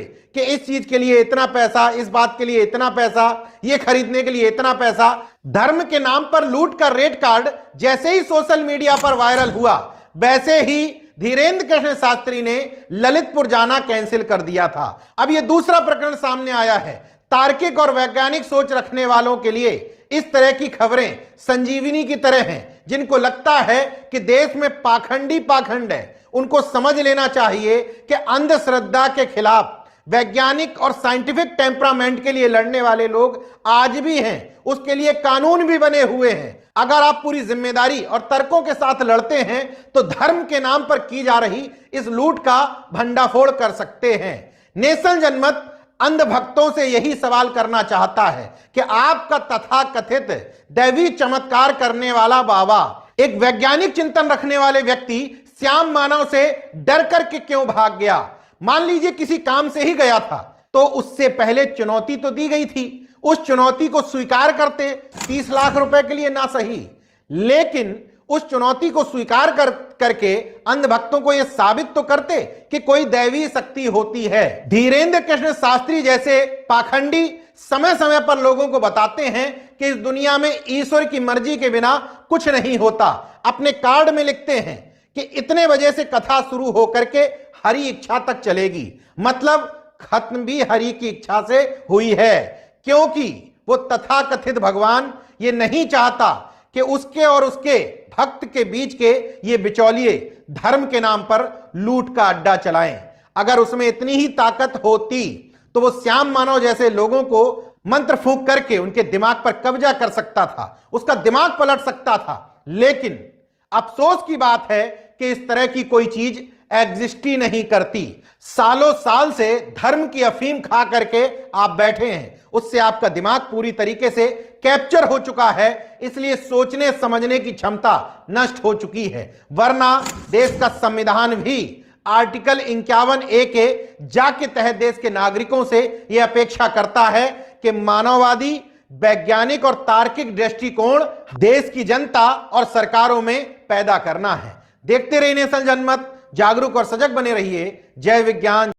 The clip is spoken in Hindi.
कि इस चीज के लिए इतना पैसा, इस बात के लिए इतना पैसा, ये खरीदने के लिए इतना पैसा। धर्म के नाम पर लूट का रेट कार्ड जैसे ही सोशल मीडिया पर वायरल हुआ, वैसे ही धीरेन्द्र कृष्ण शास्त्री ने ललितपुर जाना कैंसिल कर दिया था। अब यह दूसरा प्रकरण सामने आया है। तार्किक और वैज्ञानिक सोच रखने वालों के लिए इस तरह की खबरें संजीवनी की तरह हैं। जिनको लगता है कि देश में पाखंड है, उनको समझ लेना चाहिए कि अंधश्रद्धा के खिलाफ वैज्ञानिक और साइंटिफिक टेम्परामेंट के लिए लड़ने वाले लोग आज भी हैं, उसके लिए कानून भी बने हुए हैं। अगर आप पूरी जिम्मेदारी और तर्कों के साथ लड़ते हैं तो धर्म के नाम पर की जा रही इस लूट का भंडाफोड़ कर सकते हैं। नेशनल जनमत अंध भक्तों से यही सवाल करना चाहता है कि आपका तथाकथित दैवी चमत्कार करने वाला बाबा, एक वैज्ञानिक चिंतन रखने वाले व्यक्ति श्याम मानव से डर करके क्यों भाग गया? मान लीजिए किसी काम से ही गया था तो उससे पहले चुनौती तो दी गई थी, उस चुनौती को स्वीकार करते 30 लाख रुपए के लिए ना सही, लेकिन उस चुनौती को स्वीकार करके अंधभक्तों को यह साबित तो करते कि कोई दैवी शक्ति होती है। धीरेन्द्र कृष्ण शास्त्री जैसे पाखंडी समय समय पर लोगों को बताते हैं कि इस दुनिया में ईश्वर की मर्जी के बिना कुछ नहीं होता। अपने कार्ड में लिखते हैं कि इतने बजे से कथा शुरू होकर के हरि इच्छा तक चलेगी, मतलब खत्म भी हरि की इच्छा से हुई है, क्योंकि वो तथाकथित भगवान ये नहीं चाहता कि उसके और उसके भक्त के बीच के ये बिचौलिए धर्म के नाम पर लूट का अड्डा चलाएं। अगर उसमें इतनी ही ताकत होती तो वो श्याम मानव जैसे लोगों को मंत्र फूंक करके उनके दिमाग पर कब्जा कर सकता था, उसका दिमाग पलट सकता था। लेकिन अफसोस की बात है कि इस तरह की कोई चीज एग्जिस्ट ही नहीं करती। सालों साल से धर्म की अफीम खा करके आप बैठे हैं, उससे आपका दिमाग पूरी तरीके से कैप्चर हो चुका है, इसलिए सोचने समझने की क्षमता नष्ट हो चुकी है। वरना देश का संविधान भी आर्टिकल 51A के जा के तहत देश के नागरिकों से यह अपेक्षा करता है कि मानववादी, वैज्ञानिक और तार्किक दृष्टिकोण देश की जनता और सरकारों में पैदा करना है। देखते रहिए नेशनल जनमत, जागरूक और सजग बने रहिए। जय विज्ञान।